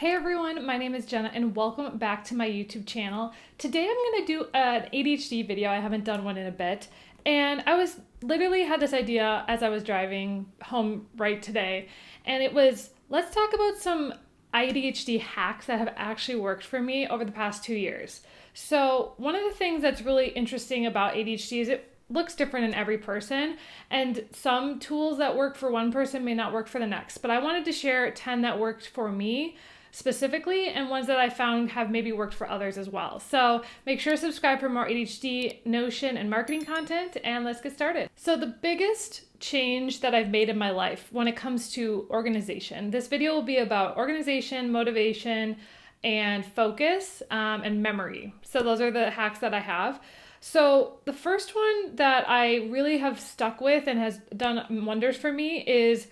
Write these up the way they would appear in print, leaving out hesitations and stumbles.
Hey everyone, my name is Jenna and welcome back to my YouTube channel. Today I'm going to do an ADHD video. I haven't done one in a bit. And I was literally had this idea as I was driving home right today. And it was, let's talk about some ADHD hacks that have actually worked for me over the past 2 years. So one of the things that's really interesting about ADHD is it looks different in every person, and some tools that work for one person may not work for the next. But I wanted to share 10 that worked for me specifically and ones that I found have maybe worked for others as well. So make sure to subscribe for more ADHD, Notion, and marketing content, and let's get started. So the biggest change that I've made in my life when it comes to organization, this video will be about organization, motivation, and focus, and memory. So those are the hacks that I have. So the first one that I really have stuck with and has done wonders for me is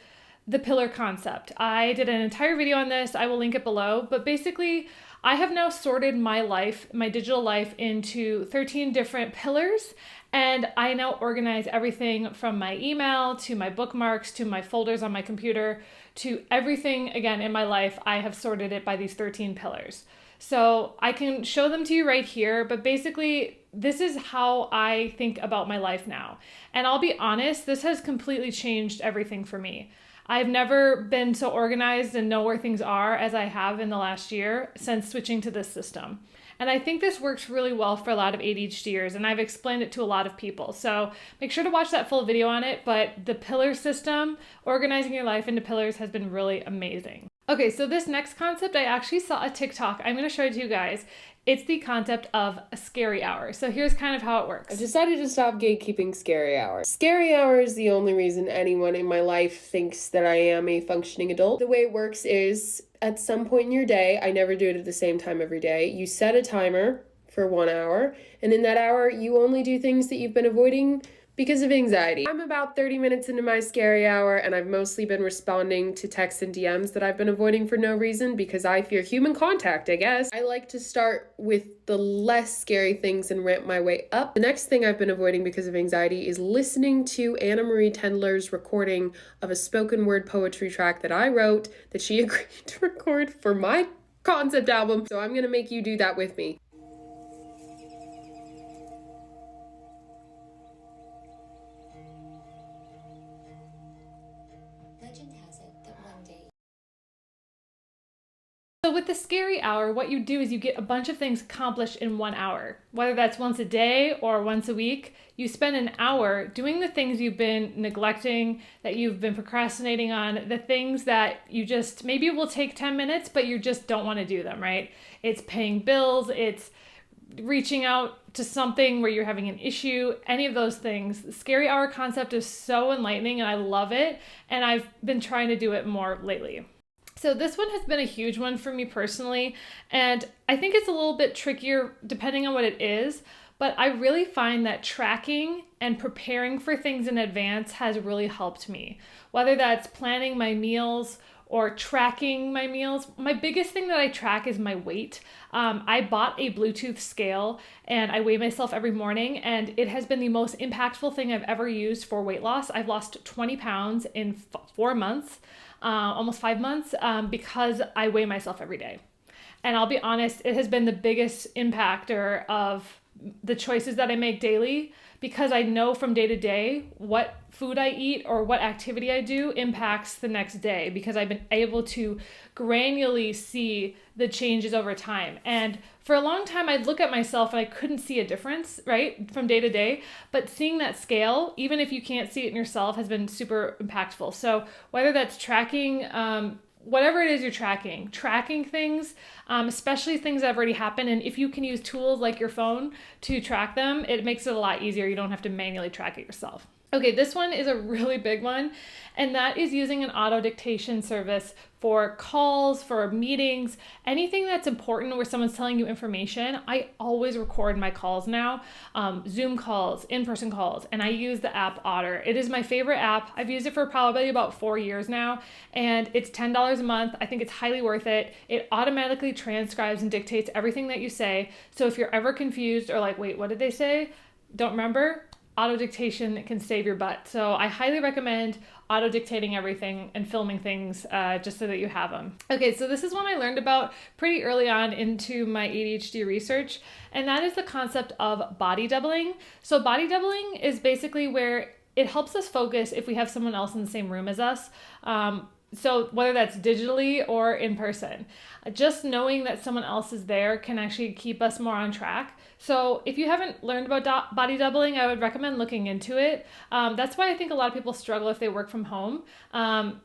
the pillar concept. I did an entire video on this. I will link it below. But basically, I have now sorted my life, my digital life, into 13 different pillars. And I now organize everything from my email to my bookmarks to my folders on my computer to everything, again, in my life. I have sorted it by these 13 pillars. So I can show them to you right here, but basically this is how I think about my life now. And I'll be honest, this has completely changed everything for me. I've never been so organized and know where things are as I have in the last year since switching to this system. And I think this works really well for a lot of ADHDers, and I've explained it to a lot of people. So make sure to watch that full video on it, but the pillar system, organizing your life into pillars, has been really amazing. Okay, so this next concept, I actually saw a TikTok. I'm going to show it to you guys. It's the concept of a scary hour. So here's kind of how it works. I've decided to stop gatekeeping scary hour. Scary hour is the only reason anyone in my life thinks that I am a functioning adult. The way it works is at some point in your day, I never do it at the same time every day, you set a timer for 1 hour, and in that hour, you only do things that you've been avoiding because of anxiety. I'm about 30 minutes into my scary hour, and I've mostly been responding to texts and DMs that I've been avoiding for no reason because I fear human contact, I guess. I like to start with the less scary things and ramp my way up. The next thing I've been avoiding because of anxiety is listening to Anna Marie Tendler's recording of a spoken word poetry track that I wrote that she agreed to record for my concept album. So I'm gonna make you do that with me. So with the scary hour, what you do is you get a bunch of things accomplished in 1 hour. Whether that's once a day or once a week, you spend an hour doing the things you've been neglecting, that you've been procrastinating on, the things that you just, maybe it will take 10 minutes, but you just don't want to do them, right? It's paying bills, it's reaching out to something where you're having an issue, any of those things. The scary hour concept is so enlightening and I love it. And I've been trying to do it more lately. So this one has been a huge one for me personally, and I think it's a little bit trickier depending on what it is, but I really find that tracking and preparing for things in advance has really helped me. Whether that's planning my meals or tracking my meals. My biggest thing that I track is my weight. I bought a Bluetooth scale and I weigh myself every morning, and it has been the most impactful thing I've ever used for weight loss. I've lost 20 pounds in 4 months. Almost 5 months, because I weigh myself every day. And I'll be honest, it has been the biggest impactor of the choices that I make daily, because I know from day to day what food I eat or what activity I do impacts the next day, because I've been able to granularly see the changes over time. And for a long time, I'd look at myself and I couldn't see a difference, right, from day to day. But seeing that scale, even if you can't see it in yourself, has been super impactful. So whether that's tracking, whatever it is you're tracking things, especially things that have already happened. And if you can use tools like your phone to track them, it makes it a lot easier. You don't have to manually track it yourself. Okay, this one is a really big one, and that is using an auto dictation service for calls, for meetings, anything that's important where someone's telling you information. I always record my calls now, Zoom calls, in-person calls, and I use the app Otter. It is my favorite app. I've used it for probably about 4 years now, and it's $10 a month. I think it's highly worth it. It automatically transcribes and dictates everything that you say. So if you're ever confused or like, wait, what did they say? Don't remember? auto dictation can save your butt. So I highly recommend auto dictating everything and filming things just so that you have them. Okay, so this is one I learned about pretty early on into my ADHD research, and that is the concept of body doubling. So body doubling is basically where it helps us focus if we have someone else in the same room as us. So whether that's digitally or in person, just knowing that someone else is there can actually keep us more on track. So if you haven't learned about body doubling, I would recommend looking into it. That's why I think a lot of people struggle if they work from home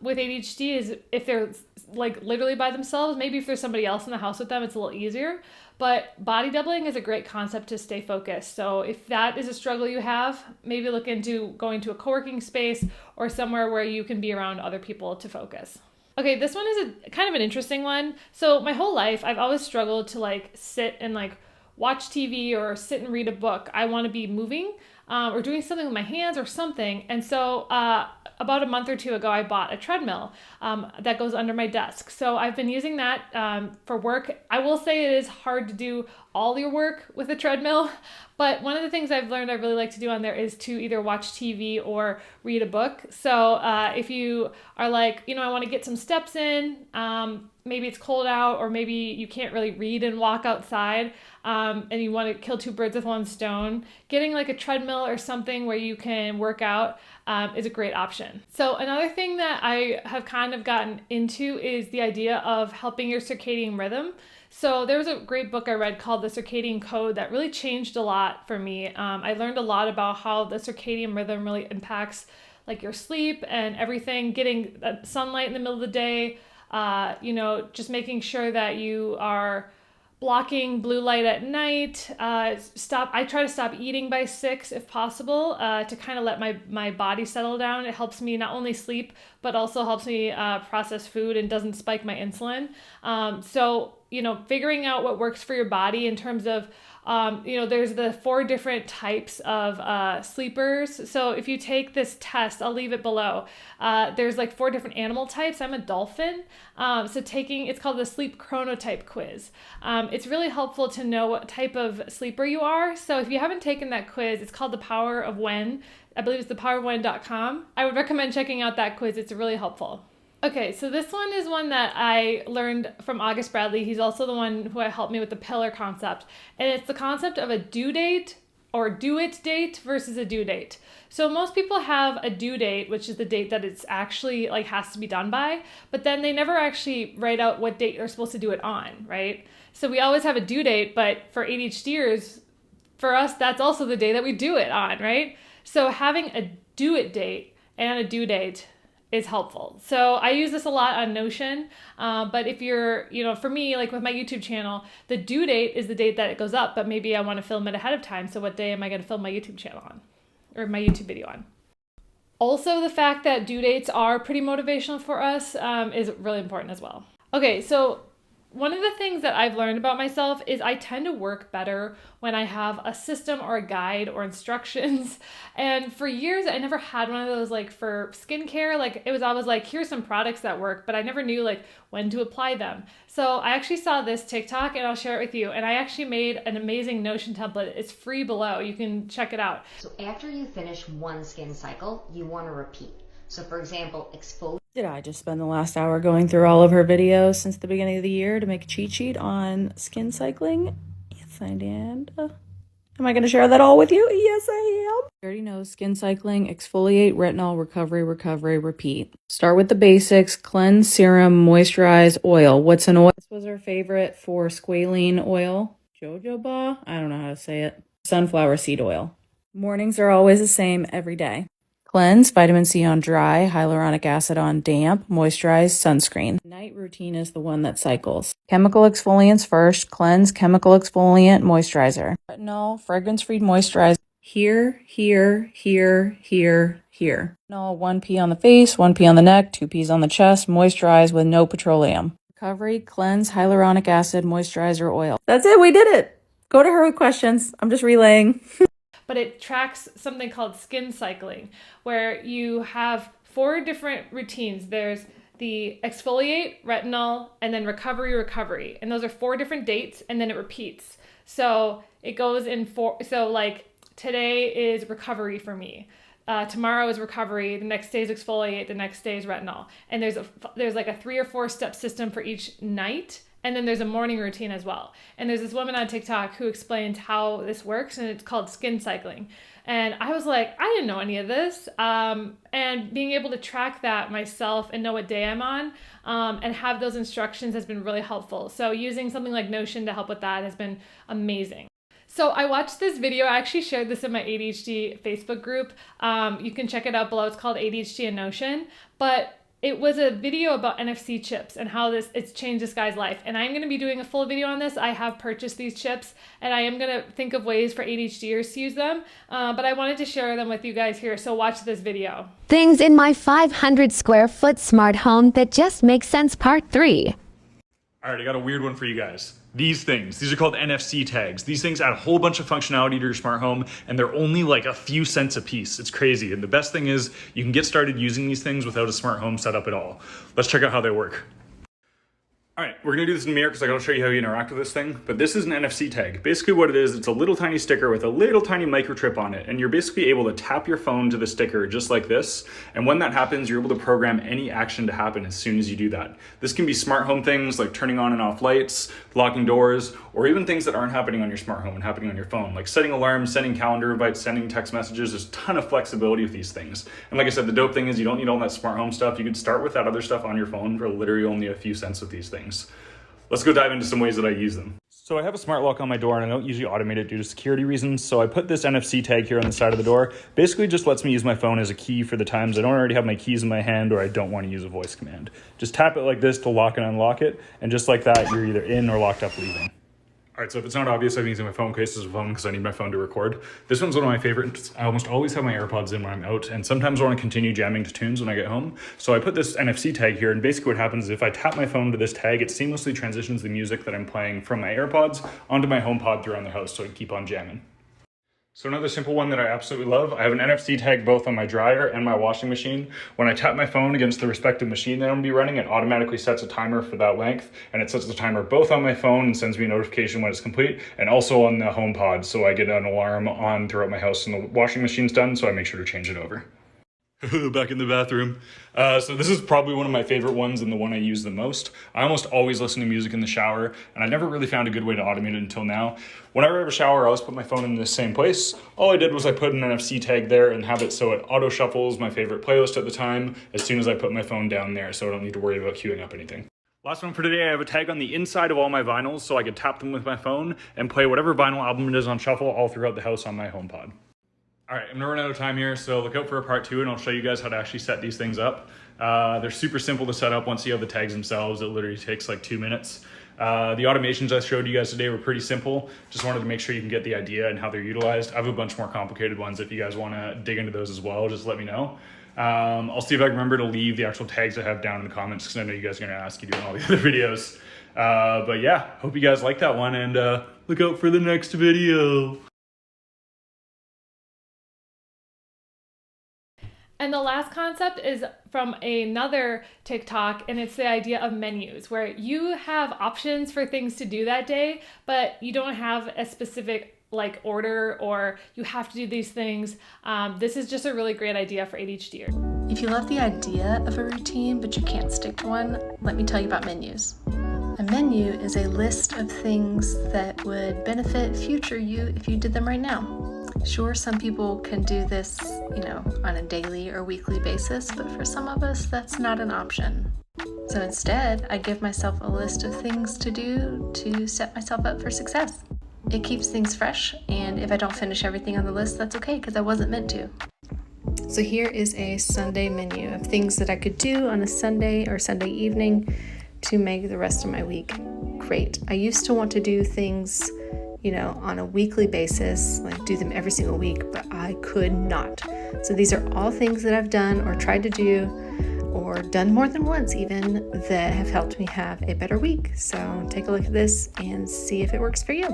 with ADHD, is if they're like literally by themselves. Maybe if there's somebody else in the house with them, it's a little easier. But body doubling is a great concept to stay focused. So if that is a struggle you have, maybe look into going to a co-working space or somewhere where you can be around other people to focus. Okay, this one is a kind of an interesting one. So my whole life, I've always struggled to like sit and like watch TV or sit and read a book. I want to be moving or doing something with my hands or something. And so about a month or two ago, I bought a treadmill that goes under my desk. So I've been using that for work. I will say it is hard to do all your work with a treadmill, but one of the things I've learned I really like to do on there is to either watch TV or read a book. So if you are like, I want to get some steps in, maybe it's cold out, or maybe you can't really read and walk outside, and you want to kill two birds with one stone, getting like a treadmill or something where you can work out is a great option. So another thing that I have kind of gotten into is the idea of helping your circadian rhythm. So there was a great book I read called The Circadian Code that really changed a lot for me. I learned a lot about how the circadian rhythm really impacts like your sleep and everything, getting sunlight in the middle of the day, just making sure that you are blocking blue light at night. I try to stop eating by 6 if possible, to kind of let my body settle down. It helps me not only sleep, but also helps me process food and doesn't spike my insulin. So figuring out what works for your body in terms of, there's the 4 different types of sleepers. So if you take this test, I'll leave it below. There's like 4 different animal types. I'm a dolphin. It's called the sleep chronotype quiz. It's really helpful to know what type of sleeper you are. So if you haven't taken that quiz, it's called The Power of When. I believe it's thepowerofwhen.com. I would recommend checking out that quiz. It's really helpful. Okay, so this one is one that I learned from August Bradley. He's also the one who helped me with the pillar concept. And it's the concept of a due date or do it date versus a due date. So most people have a due date, which is the date that it's actually like has to be done by, but then they never actually write out what date they're supposed to do it on, right? So we always have a due date, but for ADHDers, for us, that's also the day that we do it on, right? So having a do it date and a due date is helpful. So I use this a lot on Notion, but if you're, for me, like with my YouTube channel, the due date is the date that it goes up, but maybe I want to film it ahead of time. So what day am I going to film my YouTube channel on, or my YouTube video on? Also, the fact that due dates are pretty motivational for us is really important as well. Okay, so one of the things that I've learned about myself is I tend to work better when I have a system or a guide or instructions. And for years, I never had one of those like for skincare. Like it was always like, here's some products that work, but I never knew like when to apply them. So I actually saw this TikTok and I'll share it with you. And I actually made an amazing Notion template. It's free below. You can check it out. So after you finish one skin cycle, you want to repeat. So for example, exfoliate. Did I just spend the last hour going through all of her videos since the beginning of the year to make a cheat sheet on skin cycling? Yes, I did. Am I going to share that all with you? Yes, I am. You already know skin cycling, exfoliate, retinol, recovery, repeat. Start with the basics: cleanse, serum, moisturize, oil. What's an oil? This was her favorite for squalene oil. Jojoba? I don't know how to say it. Sunflower seed oil. Mornings are always the same every day. Cleanse, vitamin C on dry, hyaluronic acid on damp, moisturize, sunscreen. Night routine is the one that cycles. Chemical exfoliants first, cleanse, chemical exfoliant, moisturizer. Retinol, fragrance-free moisturizer. Here. No, 1p on the face, 1p on the neck, 2p's on the chest, moisturize with no petroleum. Recovery, cleanse, hyaluronic acid, moisturizer, oil. That's it, we did it. Go to her with questions. I'm just relaying. But it tracks something called skin cycling, where you have 4 different routines. There's the exfoliate, retinol, and then recovery. And those are 4 different dates, and then it repeats. So it goes in 4, so like today is recovery for me. Tomorrow is recovery, the next day is exfoliate, the next day is retinol. And there's like a 3 or 4 step system for each night. And then there's a morning routine as well. And there's this woman on TikTok who explains how this works, and it's called skin cycling. And I was like, I didn't know any of this. And being able to track that myself and know what day I'm on, and have those instructions has been really helpful. So using something like Notion to help with that has been amazing. So I watched this video. I actually shared this in my ADHD Facebook group. You can check it out below. It's called ADHD and Notion. But it was a video about NFC chips and how it's changed this guy's life. And I'm going to be doing a full video on this. I have purchased these chips, and I am going to think of ways for ADHDers to use them. But I wanted to share them with you guys here. So watch this video. Things in my 500 square foot smart home that just make sense, part 3. All right, I got a weird one for you guys. These are called NFC tags. These things add a whole bunch of functionality to your smart home, and they're only like a few cents a piece. It's crazy. And the best thing is you can get started using these things without a smart home setup at all. Let's check out how they work. All right, we're gonna do this in the mirror because I gotta show you how you interact with this thing, but this is an NFC tag. Basically what it is, it's a little tiny sticker with a little tiny microchip on it, and you're basically able to tap your phone to the sticker just like this, and when that happens, you're able to program any action to happen as soon as you do that. This can be smart home things like turning on and off lights, locking doors, or even things that aren't happening on your smart home and happening on your phone, like setting alarms, sending calendar invites, sending text messages. There's a ton of flexibility with these things. And like I said, the dope thing is you don't need all that smart home stuff. You could start with that other stuff on your phone for literally only a few cents with these things. Let's go dive into some ways that I use them. So I have a smart lock on my door, and I don't usually automate it due to security reasons. So I put this NFC tag here on the side of the door. Basically just lets me use my phone as a key for the times I don't already have my keys in my hand or I don't want to use a voice command. Just tap it like this to lock and unlock it. And just like that, you're either in or locked up leaving. All right, so if it's not obvious, I'm using my phone case as a phone because I need my phone to record. This one's one of my favorites. I almost always have my AirPods in when I'm out, and sometimes I want to continue jamming to tunes when I get home. So I put this NFC tag here, and basically what happens is if I tap my phone to this tag, it seamlessly transitions the music that I'm playing from my AirPods onto my HomePod throughout the house, so I can keep on jamming. So another simple one that I absolutely love, I have an NFC tag both on my dryer and my washing machine. When I tap my phone against the respective machine that I'm gonna be running, it automatically sets a timer for that length, and it sets the timer both on my phone and sends me a notification when it's complete, and also on the HomePod, so I get an alarm on throughout my house and the washing machine's done, so I make sure to change it over. Back in the bathroom. So this is probably one of my favorite ones and the one I use the most. I almost always listen to music in the shower, and I never really found a good way to automate it until now. Whenever I have a shower, I always put my phone in the same place. All I did was I put an NFC tag there and have it so it auto shuffles my favorite playlist at the time as soon as I put my phone down there, so I don't need to worry about queuing up anything. Last one for today, I have a tag on the inside of all my vinyls so I can tap them with my phone and play whatever vinyl album it is on shuffle all throughout the house on my HomePod. All right, I'm gonna run out of time here, so look out for a part 2 and I'll show you guys how to actually set these things up. They're super simple to set up once you have the tags themselves. It literally takes like 2 minutes. The automations I showed you guys today were pretty simple. Just wanted to make sure you can get the idea and how they're utilized. I have a bunch more complicated ones. If you guys wanna dig into those as well, just let me know. I'll see if I can remember to leave the actual tags I have down in the comments because I know you guys are gonna ask you doing all the other videos. But yeah, hope you guys like that one, and look out for the next video. And the last concept is from another TikTok, and it's the idea of menus, where you have options for things to do that day, but you don't have a specific like order or you have to do these things. This is just a really great idea for ADHDers. If you love the idea of a routine, but you can't stick to one, let me tell you about menus. A menu is a list of things that would benefit future you if you did them right now. Sure, some people can do this, on a daily or weekly basis, but for some of us, that's not an option. So instead, I give myself a list of things to do to set myself up for success. It keeps things fresh, and if I don't finish everything on the list, that's okay, because I wasn't meant to. So here is a Sunday menu of things that I could do on a Sunday or Sunday evening to make the rest of my week great. I used to want to do things on a weekly basis, like do them every single week, but I could not. So these are all things that I've done or tried to do or done more than once even that have helped me have a better week. So take a look at this and see if it works for you.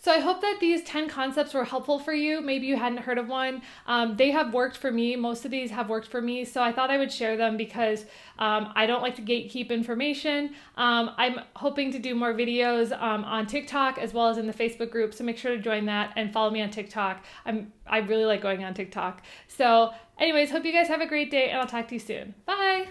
So I hope that these 10 concepts were helpful for you. Maybe you hadn't heard of one. They have worked for me. Most of these have worked for me. So I thought I would share them because I don't like to gatekeep information. I'm hoping to do more videos on TikTok as well as in the Facebook group. So make sure to join that and follow me on TikTok. I really like going on TikTok. So anyways, hope you guys have a great day and I'll talk to you soon. Bye.